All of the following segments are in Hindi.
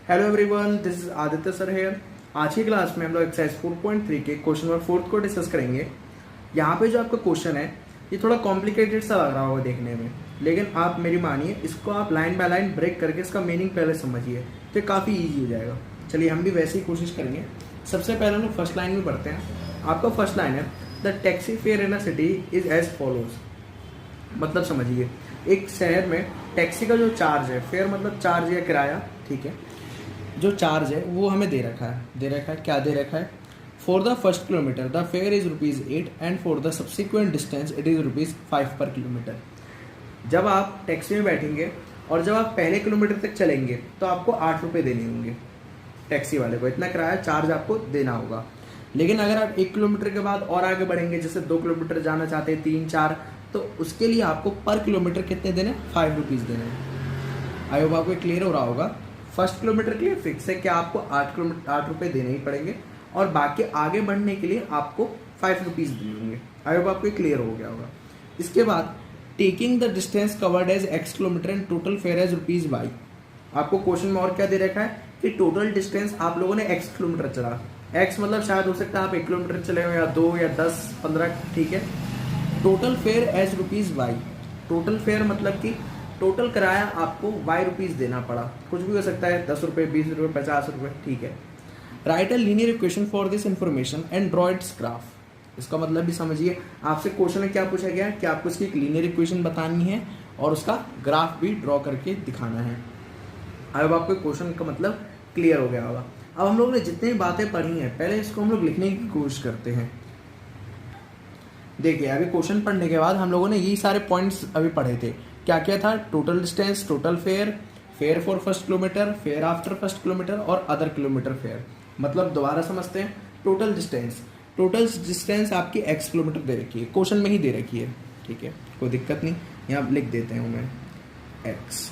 Hello everyone, this is Aditya sir here. आज की क्लास में हम लोग एक्सरसाइज 4.3 के क्वेश्चन नंबर 4 को डिस्कस करेंगे। यहाँ पे जो आपका क्वेश्चन है ये थोड़ा कॉम्प्लिकेटेड सा लग रहा होगा देखने में, लेकिन आप मेरी मानिए, इसको आप लाइन बाय लाइन ब्रेक करके इसका मीनिंग पहले समझिए तो काफ़ी ईजी हो जाएगा। चलिए हम भी वैसे ही कोशिश करेंगे। सबसे पहले हम लोग फर्स्ट लाइन में पढ़ते हैं। आपका फर्स्ट लाइन है the taxi fare in a city is as follows. मतलब समझिए, एक शहर में टैक्सी का जो चार्ज है, फेयर मतलब चार्ज या किराया, ठीक है, जो चार्ज है वो हमें दे रखा है। क्या दे रखा है? For the first kilometre the fair is ₹8 and for the subsequent distance it is ₹5 पर किलोमीटर। जब आप टैक्सी में बैठेंगे और जब आप पहले किलोमीटर तक चलेंगे तो आपको ₹8 देने होंगे टैक्सी वाले को, इतना किराया चार्ज आपको देना होगा। लेकिन अगर आप 1 किलोमीटर के बाद और आगे बढ़ेंगे, जैसे 2 किलोमीटर जाना चाहते हैं, 3, 4, तो उसके लिए आपको पर किलोमीटर कितने देने? ₹5 देने हैं। आई होप आपको क्लियर हो रहा होगा। फर्स्ट किलोमीटर के लिए फिक्स है कि आपको ₹8 देने ही पड़ेंगे और बाकी आगे बढ़ने के लिए आपको ₹5 देने होंगे। आई होप आपको क्लियर हो गया होगा। इसके बाद taking the distance covered as x kilometre and total fare as ₹y। आपको क्वेश्चन में और क्या दे रखा है कि टोटल डिस्टेंस आप लोगों ने x किलोमीटर चला। x मतलब शायद हो सकता है आप 1 किलोमीटर चले हो या 2 या 10, 15, ठीक है। Total fare as ₹y। Total fare मतलब कि टोटल किराया आपको ₹y देना पड़ा। कुछ भी हो सकता है, ₹10, ₹20, ₹50, ठीक है। Right a linear equation for this information and draw it's graph. इसका मतलब भी समझिए, आपसे क्वेश्चन में क्या पूछा गया कि आपको इसकी एक लीनियर इक्वेशन बतानी है और उसका ग्राफ भी ड्रॉ करके दिखाना है। अब आपको क्वेश्चन का मतलब क्लियर हो गया होगा। अब हम लोग ने जितनी बातें पढ़ी हैं, पहले इसको हम लोग लिखने की कोशिश करते हैं। देखिए, अभी क्वेश्चन पढ़ने के बाद हम लोगों ने यही सारे पॉइंट्स अभी पढ़े थे। क्या क्या था? Total distance, total fair, fair for first kilometre, fair after first kilometre और अदर किलोमीटर फेयर। मतलब दोबारा समझते हैं। टोटल डिस्टेंस आपकी x किलोमीटर दे रखी है, क्वेश्चन में ही दे रखी है, ठीक है, कोई दिक्कत नहीं। यहाँ लिख देते हैं मैं x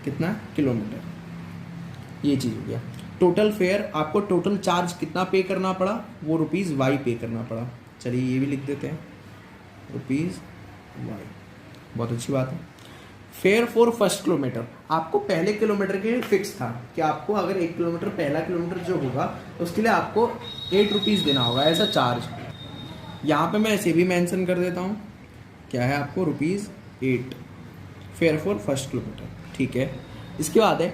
कितना किलोमीटर, ये चीज़ हो गया। टोटल फेयर, आपको टोटल चार्ज कितना पे करना पड़ा, वो ₹y पे करना पड़ा। चलिए ये भी लिख देते हैं, ₹y, बहुत अच्छी बात है। फेयर फॉर फर्स्ट किलोमीटर, आपको पहले किलोमीटर के लिए फिक्स था कि आपको अगर 1 किलोमीटर पहला किलोमीटर जो होगा तो उसके लिए आपको ₹8 देना होगा ऐसा चार्ज। यहाँ पे मैं ऐसे भी मेंशन कर देता हूँ, क्या है आपको ₹8 फेयर फॉर फर्स्ट किलोमीटर, ठीक है। इसके बाद है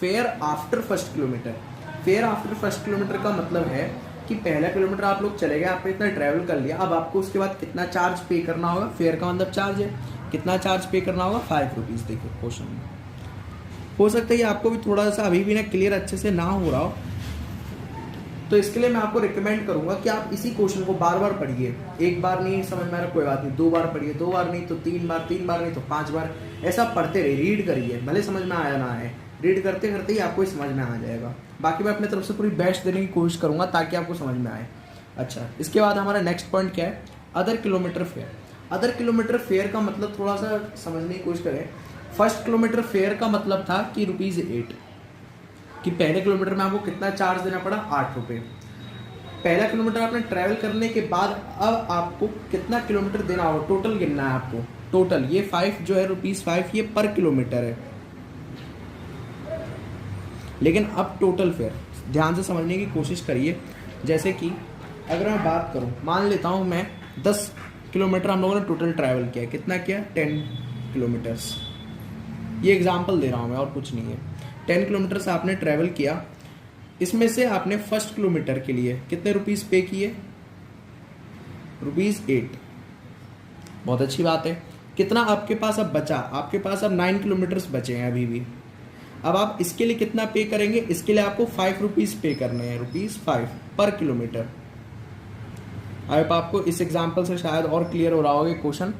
fair after first kilometre. Fair after first kilometre का मतलब है कि पहला किलोमीटर आप लोग चले गए, आपने इतना ट्रैवल कर लिया, अब आपको उसके बाद कितना चार्ज पे करना होगा। फेयर का मतलब चार्ज है, कितना चार्ज पे करना होगा? ₹5। देखिए क्वेश्चन में हो सकता है आपको भी थोड़ा सा अभी भी ना क्लियर अच्छे से ना हो रहा हो, तो इसके लिए मैं आपको रिकमेंड करूंगा कि आप इसी क्वेश्चन को बार बार पढ़िए। एक बार नहीं समझ में आ रहा, कोई बात नहीं, 2 बार पढ़िए, 2 बार नहीं तो 3 बार, 3 बार नहीं तो 5 बार, ऐसा पढ़ते रहिए, रीड करिए, भले समझ में आया ना आए, रीड करते करते ही आपको समझ में आ जाएगा। बाकी मैं अपनी तरफ से पूरी बेस्ट देने की कोशिश करूंगा ताकि आपको समझ में आए। अच्छा, इसके बाद हमारा नेक्स्ट पॉइंट क्या है? Other kilometre fair. Other kilometre fair का मतलब थोड़ा सा समझने की कोशिश करें। फर्स्ट किलोमीटर फेयर का मतलब था कि ₹8, कि पहले किलोमीटर में आपको कितना चार्ज देना पड़ा? ₹8। पहला किलोमीटर आपने ट्रैवल करने के बाद अब आपको कितना किलोमीटर देना होगा, टोटल गिनना है आपको। टोटल ये 5 जो है ₹5 ये पर किलोमीटर है, लेकिन अब टोटल फेयर ध्यान से समझने की कोशिश करिए। जैसे कि अगर मैं बात करूं, मान लेता हूं मैं 10 किलोमीटर हम लोगों ने टोटल ट्रैवल किया, कितना किया? 10 किलोमीटर्स। ये एग्जांपल दे रहा हूं मैं, और कुछ नहीं है। 10 किलोमीटर से आपने ट्रैवल किया, इसमें से आपने फर्स्ट किलोमीटर के लिए कितने ₹, पे किए? ₹8। बहुत अच्छी बात है। कितना आपके पास अब बचा? आपके पास अब 9 किलोमीटर्स बचे हैं अभी भी। अब आप इसके लिए कितना पे करेंगे? इसके लिए आपको ₹5 पे करने हैं, ₹5 पर किलोमीटर। अब आपको इस एग्जांपल से शायद और क्लियर हो रहा होगा क्वेश्चन।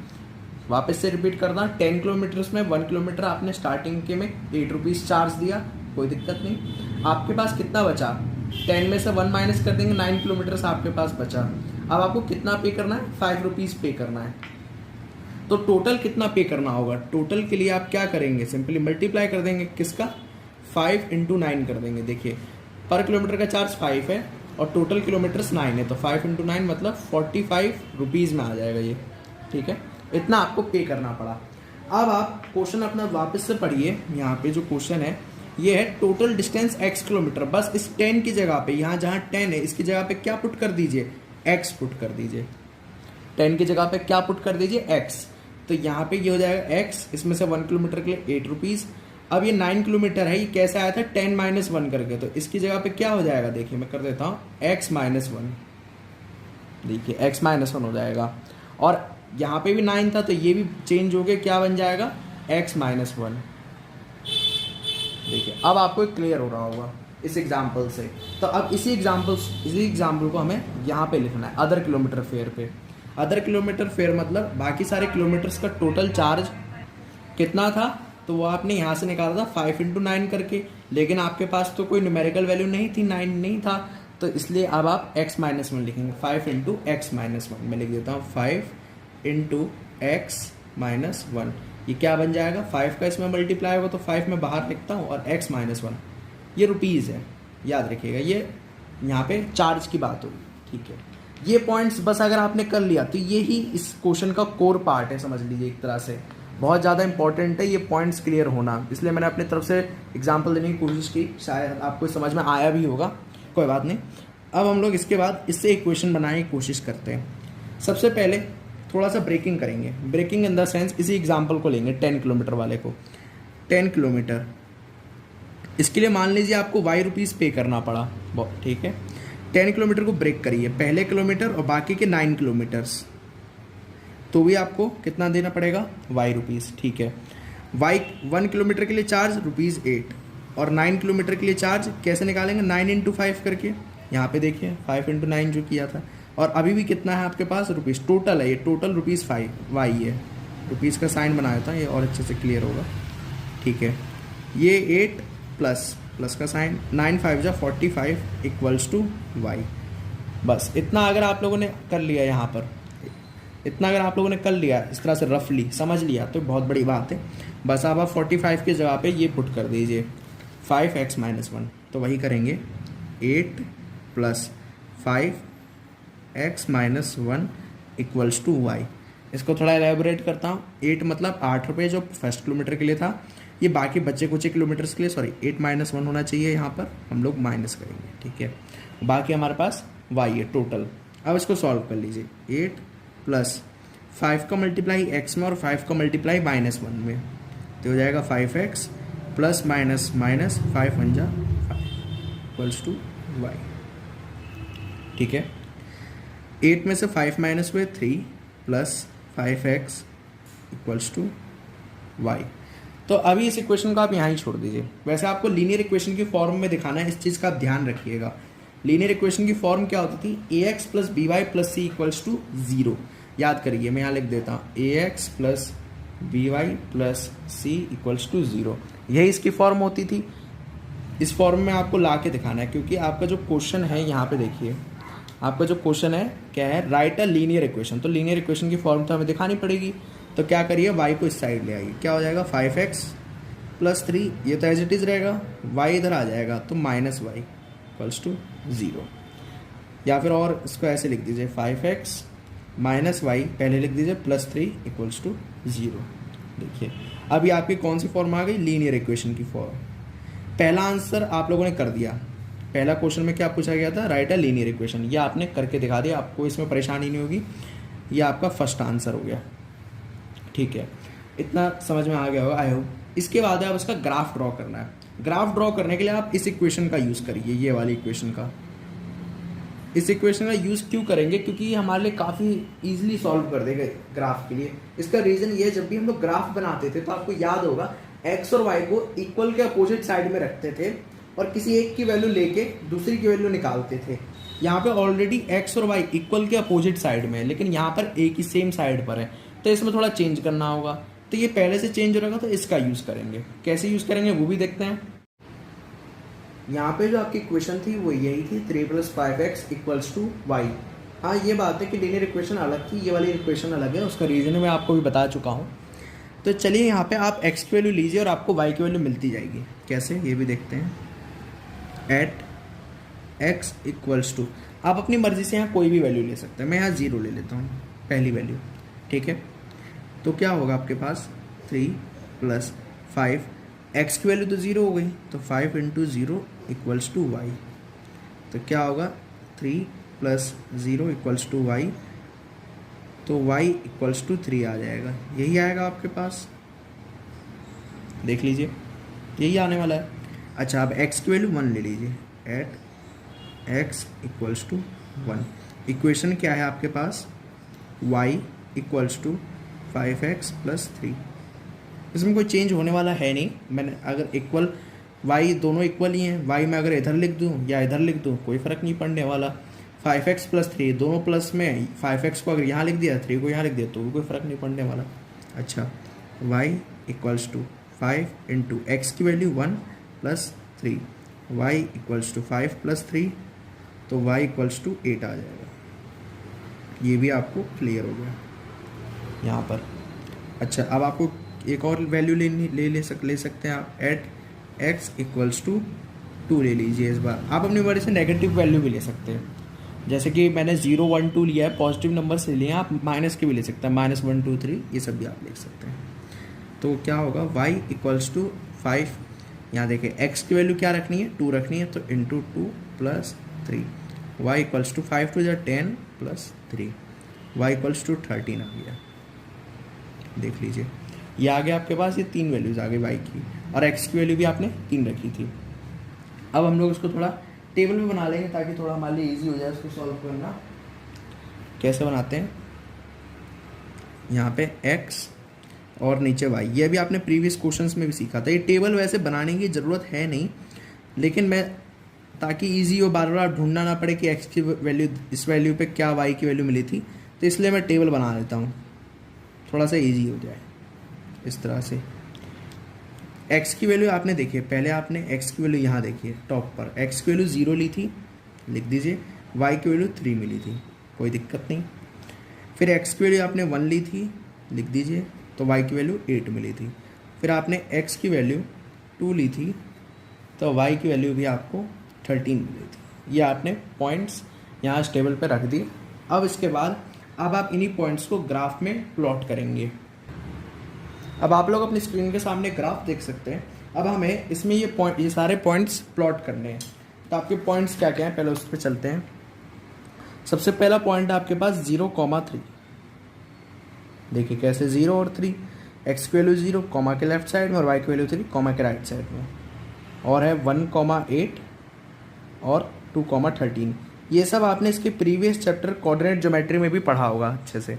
वापस से रिपीट करना, 10 किलोमीटर्स में 1 किलोमीटर आपने स्टार्टिंग के में ₹8 चार्ज दिया, कोई दिक्कत नहीं। आपके पास कितना बचा? 10 में से 1 माइनस कर देंगे, 9 किलोमीटर्स आपके पास बचा। अब आपको कितना पे करना है? ₹5 पे करना है। तो टोटल कितना पे करना होगा? टोटल के लिए आप क्या करेंगे? सिंपली मल्टीप्लाई कर देंगे, किसका? 5 × 9 कर देंगे। देखिए पर किलोमीटर का चार्ज 5 है और टोटल किलोमीटर्स 9 है, तो 5 × 9 मतलब ₹45 में आ जाएगा ये, ठीक है। इतना आपको पे करना पड़ा। अब आप क्वेश्चन अपना वापस से पढ़िए। यहाँ पे जो क्वेश्चन है ये है टोटल डिस्टेंस x किलोमीटर। बस इस 10 की जगह पे, यहाँ जहाँ 10 है इसकी जगह पे क्या पुट कर दीजिए, x पुट कर दीजिए। 10 की जगह पे क्या पुट कर दीजिए, x। तो यहाँ पे ये हो जाएगा x, इसमें से 1 किलोमीटर के लिए 8 रुपीज़। अब ये 9 किलोमीटर है, ये कैसे आया था, 10 माइनस 1 करके। तो इसकी जगह पे क्या हो जाएगा, देखिए मैं कर देता हूँ, x माइनस 1। देखिए x माइनस 1 हो जाएगा। और यहाँ पे भी 9 था तो ये भी चेंज हो गया, क्या बन जाएगा, x माइनस 1। देखिए अब आपको क्लियर हो रहा होगा इस एग्जाम्पल से। तो अब इसी एग्जाम्पल को हमें यहाँ पे लिखना है अदर किलोमीटर फेयर पे। अदर किलोमीटर फेयर मतलब बाकी सारे किलोमीटर्स का टोटल चार्ज कितना था, तो वो आपने यहाँ से निकाला था 5 × 9 करके। लेकिन आपके पास तो कोई न्यूमेरिकल वैल्यू नहीं थी, 9 नहीं था, तो इसलिए अब आप x माइनस 1 लिखेंगे। 5 × x माइनस 1 मैं लिख देता हूँ, 5 × x माइनस 1। ये क्या बन जाएगा, 5 का इसमें मल्टीप्लाई होगा तो 5 में बाहर लिखता हूँ, और x माइनस 1 ये रुपीज़ है, याद रखिएगा। ये यहाँ पे चार्ज की बात होगी, ठीक है। ये पॉइंट्स बस अगर आपने कर लिया तो ये ही इस क्वेश्चन का कोर पार्ट है, समझ लीजिए। एक तरह से बहुत ज़्यादा इंपॉर्टेंट है ये पॉइंट्स क्लियर होना, इसलिए मैंने अपनी तरफ से एग्जाम्पल देने की कोशिश की, शायद आपको समझ में आया भी होगा, कोई बात नहीं। अब हम लोग इसके बाद इससे एक क्वेश्चन बनाने की कोशिश करते हैं। सबसे पहले थोड़ा सा ब्रेकिंग करेंगे, ब्रेकिंग इन द सेंस इसी एग्जाम्पल को लेंगे 10 किलोमीटर वाले को। 10 किलोमीटर, इसके लिए मान लीजिए आपको y रुपीज़ पे करना पड़ा, ठीक है। 10 किलोमीटर को ब्रेक करिए, पहले किलोमीटर और बाकी के 9 किलोमीटर्स, तो भी आपको कितना देना पड़ेगा, y रुपीज़, ठीक है। 1 किलोमीटर के लिए चार्ज ₹8 और 9 किलोमीटर के लिए चार्ज कैसे निकालेंगे, 9 × 5 करके। यहाँ पे देखिए 5 × 9 जो किया था, और अभी भी कितना है आपके पास, रुपीज़ टोटल है, ये टोटल ₹5 y है। रुपीज़ का साइन बनाया था, ये और अच्छे से क्लियर होगा, ठीक है। ये 8 प्लस का साइन, 9 × 5 = 45 इक्वल्स टू y। बस इतना अगर आप लोगों ने कर लिया, यहाँ पर इतना अगर आप लोगों ने कर लिया, इस तरह से रफली समझ लिया, तो बहुत बड़ी बात है। बस अब आप 45 की जगह पे ये पुट कर दीजिए 5x माइनस 1, तो वही करेंगे 8 + 5x minus 1 equals to y। इसको थोड़ा एलेबोरेट करता हूँ। 8 मतलब 8 रुपये जो फर्स्ट किलोमीटर के लिए था, ये बाकी बच्चे कुछ किलोमीटर्स के लिए, सॉरी 8 - 1 होना चाहिए, यहाँ पर हम लोग माइनस करेंगे, ठीक है। बाकी हमारे पास y है टोटल। अब इसको सॉल्व कर लीजिए, 8 + 5 का मल्टीप्लाई x में और 5 का मल्टीप्लाई -1 में, तो हो जाएगा 5x + minus 5 × 5 equals to y, ठीक है। 8 में से 5 माइनस हुए 3 + 5x इक्वल्स टू y। तो अभी इस इक्वेशन को आप यहाँ ही छोड़ दीजिए। वैसे आपको लीनियर इक्वेशन की फॉर्म में दिखाना है, इस चीज़ का आप ध्यान रखिएगा। लीनियर इक्वेशन की फॉर्म क्या होती थी, ax + by + c equals to 0। याद करिए, मैं यहाँ लिख देता हूँ, ax + by + c equals to 0। यही इसकी फॉर्म होती थी। इस फॉर्म में आपको ला के दिखाना है, क्योंकि आपका जो क्वेश्चन है, यहाँ पे देखिए आपका जो क्वेश्चन है क्या है, राइट अ लीनियर इक्वेशन। तो लीनियर इक्वेशन की फॉर्म तो हमें दिखानी पड़ेगी। तो क्या करिए, y को इस साइड ले आइए, क्या हो जाएगा 5x + 3, ये तो एज इट इज़ रहेगा, y इधर आ जाएगा तो -y इक्वल्स टू 0। या फिर और इसको ऐसे लिख दीजिए, 5x - y पहले लिख दीजिए +3 इक्वल्स टू 0। देखिए अभी आपकी कौन सी फॉर्म आ गई, लीनियर इक्वेशन की फॉर्म। पहला आंसर आप लोगों ने कर दिया। पहला क्वेश्चन में क्या पूछा गया था, राइट अ लीनियर इक्वेशन, ये आपने करके दिखा दिया, आपको इसमें परेशानी नहीं होगी। ये आपका फर्स्ट आंसर हो गया, ठीक है। इतना समझ में आ गया होगा आई होप। इसके बाद आप इसका ग्राफ ड्रॉ करना है। ग्राफ ड्रॉ करने के लिए आप इस इक्वेशन का यूज़ करिए, ये वाली इक्वेशन का। इस इक्वेशन का यूज़ क्यों करेंगे, क्योंकि ये हमारे लिए काफ़ी ईजिली सॉल्व कर देगा ग्राफ के लिए। इसका रीज़न ये है, जब भी हम लोग ग्राफ बनाते थे तो आपको याद होगा x और y को इक्वल के अपोजिट साइड में रखते थे और किसी एक की वैल्यू लेके दूसरी की वैल्यू निकालते थे। यहाँ पे ऑलरेडी x और y इक्वल के अपोजिट साइड में है, लेकिन यहाँ पर एक ही सेम साइड पर है, तो इसमें थोड़ा चेंज करना होगा। तो ये पहले से चेंज हो रहेगा, तो इसका यूज़ करेंगे। कैसे यूज़ करेंगे वो भी देखते हैं। यहाँ पे जो आपकी इक्वेशन थी वो यही थी, 3 + 5x इक्वल्स टू y। हाँ ये बात है कि लीनियर इक्वेशन अलग थी, ये वाली इक्वेशन अलग है, उसका रीज़न मैं आपको भी बता चुका हूँ। तो चलिए यहाँ पे आप x की वैल्यू लीजिए और आपको y की वैल्यू मिलती जाएगी। कैसे, ये भी देखते हैं। एट x इक्वल्स टू, आप अपनी मर्जी से यहाँ कोई भी वैल्यू ले सकते हैं। मैं यहाँ 0 ले लेता हूँ, पहली वैल्यू, ठीक है। तो क्या होगा आपके पास, 3 + 5 x की वैल्यू तो 0 हो गई, तो 5 इंटू 0 इक्वल्स टू वाई। तो क्या होगा 3 प्लस 0 इक्वल्स टू वाई, तो y इक्वल्स टू 3 आ जाएगा। यही आएगा आपके पास, देख लीजिए यही आने वाला है। अच्छा अब x की वैल्यू 1 ले लीजिए, at x equals to 1। Equation क्या है आपके पास, y equals to 5x plus 3। इसमें कोई चेंज होने वाला है नहीं। मैंने अगर इक्वल y दोनों इक्वल ही हैं, y मैं अगर इधर लिख दूँ या इधर लिख दूँ कोई फ़र्क नहीं पड़ने वाला। 5x प्लस 3 दोनों प्लस में 5x को अगर यहाँ लिख दिया 3 को यहाँ लिख दिया तो भी कोई फ़र्क नहीं पड़ने वाला। अच्छा y equals to 5 into x की value 1 plus 3, y equals to 5 plus 3, तो y इक्वल्स टू 8 आ जाएगा। ये भी आपको क्लियर हो गया यहाँ पर। अच्छा अब आपको एक और वैल्यू ले सकते हैं आप, एट x इक्वल्स टू 2 ले लीजिए। इस बार आप अपनी मर्जी से नेगेटिव वैल्यू भी ले सकते हैं, जैसे कि मैंने 0 1 2 लिया है, पॉजिटिव नंबर से लिए हैं, आप माइनस के भी ले सकते हैं, -1 2 3 ये सब भी आप लिख सकते हैं। तो क्या होगा y इक्वल्स टू 5, यहाँ देखिए x की वैल्यू क्या रखनी है 2 रखनी है, तो into 2 plus 3, y equals to 5 two 10 plus 3, y equals to 13 आ गया। देख लीजिए ये आ गया आपके पास, ये 3 वैल्यूज़ आ गई y की, और x की वैल्यू भी आपने 3 रखी थी। अब हम लोग इसको थोड़ा टेबल में बना लेंगे ताकि थोड़ा हमारे लिए ईजी हो जाए इसको सॉल्व करना। कैसे बनाते हैं, यहाँ पे x और नीचे y, ये भी आपने प्रीवियस क्वेश्चंस में भी सीखा था। ये टेबल वैसे बनाने की ज़रूरत है नहीं, लेकिन मैं ताकि इजी हो, बार बार ढूंढना ना पड़े कि x की वैल्यू इस वैल्यू पे क्या y की वैल्यू मिली थी, तो इसलिए मैं टेबल बना लेता हूँ थोड़ा सा इजी हो जाए। इस तरह से x की वैल्यू आपने देखिए, पहले आपने x की वैल्यू यहाँ देखिए टॉप पर, x की वैल्यू 0 ली थी, लिख दीजिए, y की वैल्यू 3 मिली थी, कोई दिक्कत नहीं। फिर x की वैल्यू आपने 1 ली थी, लिख दीजिए, तो y की वैल्यू 8 मिली थी। फिर आपने x की वैल्यू 2 ली थी, तो y की वैल्यू भी आपको 13 मिली थी। ये आपने पॉइंट्स यहाँ इस टेबल पर रख दिए। अब इसके बाद अब आप इन्हीं पॉइंट्स को ग्राफ में प्लॉट करेंगे। अब आप लोग अपनी स्क्रीन के सामने ग्राफ देख सकते हैं। अब हमें इसमें ये सारे पॉइंट्स प्लॉट करने हैं। तो आपके पॉइंट्स क्या क्या हैं, पहले उस पर चलते हैं। सबसे पहला पॉइंट है आपके पास 0,3। देखिए कैसे 0 और 3, x की वैल्यू 0 कॉमा के लेफ्ट साइड में और y की वैल्यू 3 कॉमा के राइट साइड में, और है 1,8 और 2,13। ये सब आपने इसके प्रीवियस चैप्टर कोऑर्डिनेट ज्योमेट्री में भी पढ़ा होगा अच्छे से,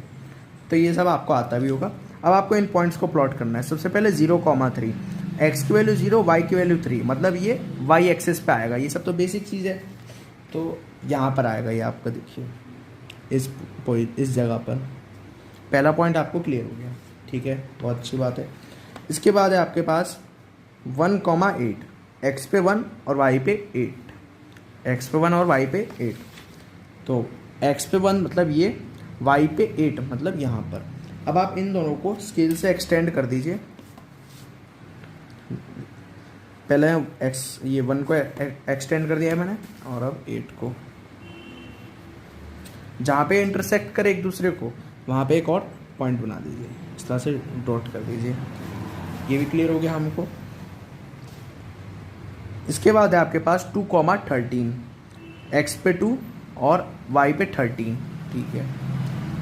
तो ये सब आपको आता भी होगा। अब आपको इन पॉइंट्स को प्लॉट करना है। सबसे पहले 0,3, x की वैल्यू 0 y की वैल्यू 3, मतलब ये y एक्सिस पे आएगा। ये सब तो बेसिक चीज़ है, तो यहाँ पर आएगा ये आपका, देखिए इस जगह पर। पहला पॉइंट आपको क्लियर हो गया, ठीक है, बहुत अच्छी बात है। इसके बाद है आपके पास 1,8, x पे 1 और y पे 8, x पे 1 और y पे 8, तो x पे 1 मतलब ये, y पे 8 मतलब यहाँ पर। अब आप इन दोनों को स्केल से एक्सटेंड कर दीजिए। पहले x ये 1 को एक्सटेंड कर दिया है मैंने, और अब 8 को, जहाँ पे इंटरसेक्ट करे एक दूसरे को वहाँ पे एक और पॉइंट बना दीजिए, इस तरह से डॉट कर दीजिए। ये भी क्लियर हो गया हमको। इसके बाद है आपके पास 2,13, x पे 2 और y पे 13, ठीक है,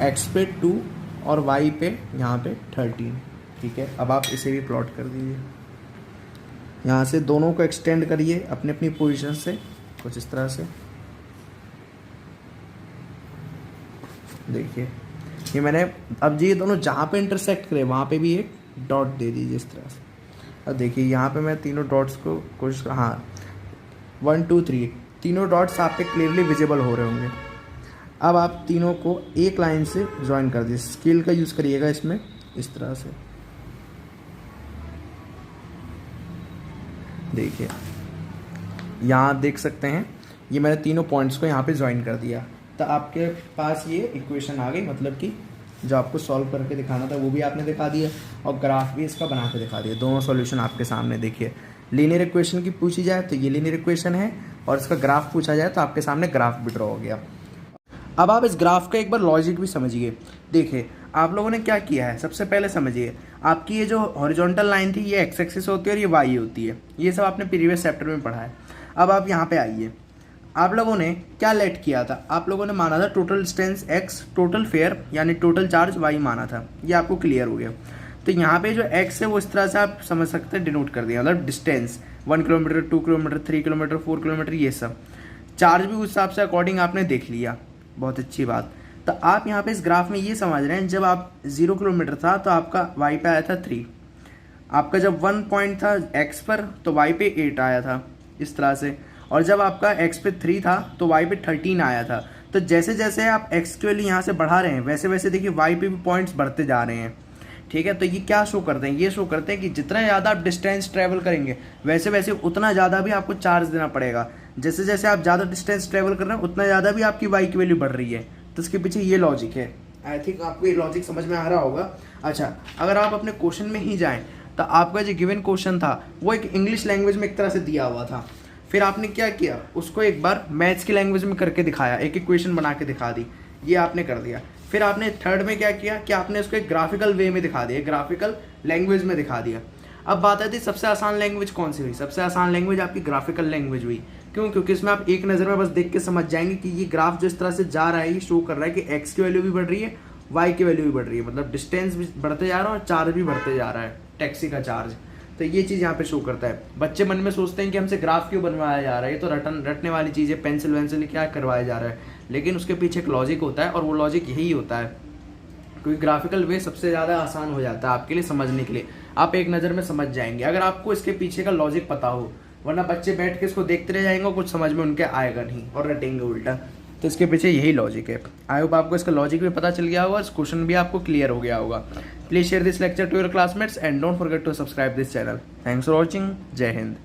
x पे 2 और y पे यहाँ पे 13, ठीक है। अब आप इसे भी प्लॉट कर दीजिए, यहाँ से दोनों को एक्सटेंड करिए अपनी अपनी पोजीशन से, कुछ इस तरह से। देखिए ये मैंने, अब ये दोनों जहाँ पे इंटरसेक्ट करे वहाँ पे भी एक डॉट दे दीजिए इस तरह से। अब देखिए यहाँ पे मैं तीनों डॉट्स को कोशिश, हाँ 1 2 3 तीनों डॉट्स आप पे क्लियरली विजिबल हो रहे होंगे। अब आप तीनों को एक लाइन से ज्वाइन कर दीजिए, स्केल का यूज़ करिएगा इसमें, इस तरह से। देखिए यहाँ देख सकते हैं, ये मैंने तीनों पॉइंट्स को यहाँ पे ज्वाइन कर दिया, तो आपके पास ये इक्वेशन आ गई। मतलब कि जो आपको सॉल्व करके दिखाना था वो भी आपने दिखा दिया, और ग्राफ भी इसका बना के दिखा दिया। दोनों सॉल्यूशन आपके सामने। देखिए लीनियर इक्वेशन की पूछी जाए तो ये लीनियर इक्वेशन है, और इसका ग्राफ पूछा जाए तो आपके सामने ग्राफ भी ड्रॉ हो गया। अब आप इस ग्राफ का एक बार लॉजिक भी समझिए। देखिए आप लोगों ने क्या किया है, सबसे पहले समझिए, आपकी ये जो हॉरिजॉन्टल लाइन थी ये एक्स एक्सिस होती है और ये वाई होती है, ये सब आपने प्रीवियस चैप्टर में पढ़ा है। अब आप यहाँ पे आइए, आप लोगों ने क्या लेट किया था, आप लोगों ने माना था total distance x, total fair यानी टोटल चार्ज y माना था, ये आपको क्लियर हो गया। तो यहाँ पे जो x है वो इस तरह से आप समझ सकते हैं डिनोट कर दिया, मतलब distance 1 kilometre, 2 kilometre, 3 kilometre, 4 kilometre, ये सब चार्ज भी उस हिसाब से अकॉर्डिंग आपने देख लिया, बहुत अच्छी बात। तो आप यहाँ पे इस ग्राफ में ये समझ रहे हैं, जब आप 0 किलोमीटर था तो आपका y पे आया था 3, आपका जब 1 पॉइंट था x पर तो y पे 8 आया था इस तरह से, और जब आपका x पे 3 था तो y पे 13 आया था। तो जैसे जैसे आप x के वैल्यू यहाँ से बढ़ा रहे हैं वैसे वैसे देखिए y पे भी पॉइंट्स बढ़ते जा रहे हैं, ठीक है। तो ये क्या शो करते हैं, ये शो करते हैं कि जितना ज़्यादा आप डिस्टेंस ट्रैवल करेंगे वैसे वैसे उतना ज़्यादा भी आपको चार्ज देना पड़ेगा। जैसे जैसे आप ज़्यादा डिस्टेंस ट्रैवल कर रहे हैं उतना ज़्यादा भी आपकी y की वैल्यू बढ़ रही है। तो इसके पीछे ये लॉजिक है। आई थिंक आपको ये लॉजिक समझ में आ रहा होगा। अच्छा, अगर आप अपने क्वेश्चन में ही जाएँ तो आपका जो गिवन क्वेश्चन था वो एक इंग्लिश लैंग्वेज में एक तरह से दिया हुआ था, फिर आपने क्या किया, उसको एक बार मैथ्स की लैंग्वेज में करके दिखाया, एक इक्वेशन बना के दिखा दी, ये आपने कर दिया। फिर आपने थर्ड में क्या किया कि आपने उसको एक ग्राफिकल वे में दिखा दिया, ग्राफिकल लैंग्वेज में दिखा दिया। अब बात आती है सबसे आसान लैंग्वेज कौन सी हुई, सबसे आसान लैंग्वेज आपकी ग्राफिकल लैंग्वेज हुई। क्यों? क्योंकि इसमें आप एक नज़र में बस देख के समझ जाएंगे कि ये ग्राफ जो इस तरह से जा रहा है ये शो कर रहा है कि एक्स की वैल्यू भी बढ़ रही है, वाई की वैल्यू भी बढ़ रही है, मतलब डिस्टेंस भी बढ़ते जा रहा है और चार्ज भी बढ़ते जा रहा है, टैक्सी का चार्ज। तो ये चीज़ यहाँ पे शो करता है। बच्चे मन में सोचते हैं कि हमसे ग्राफ क्यों बनवाया जा रहा है, ये तो रटने वाली चीज़ है, पेंसिल वेंसिल क्या करवाया जा रहा है, लेकिन उसके पीछे एक लॉजिक होता है और वो लॉजिक यही होता है, क्योंकि ग्राफिकल वे सबसे ज़्यादा आसान हो जाता है आपके लिए समझने के लिए, आप एक नज़र में समझ जाएंगे अगर आपको इसके पीछे का लॉजिक पता हो, वरना बच्चे बैठ के इसको देखते रह जाएंगे और कुछ समझ में उनके आएगा नहीं और रटेंगे उल्टा। तो इसके पीछे यही लॉजिक है। आई होप आपको इसका लॉजिक भी पता चल गया होगा, इस क्वेश्चन भी आपको क्लियर हो गया होगा। Please share this lecture to your classmates and don't forget to subscribe this channel. Thanks for watching. जय हिंद।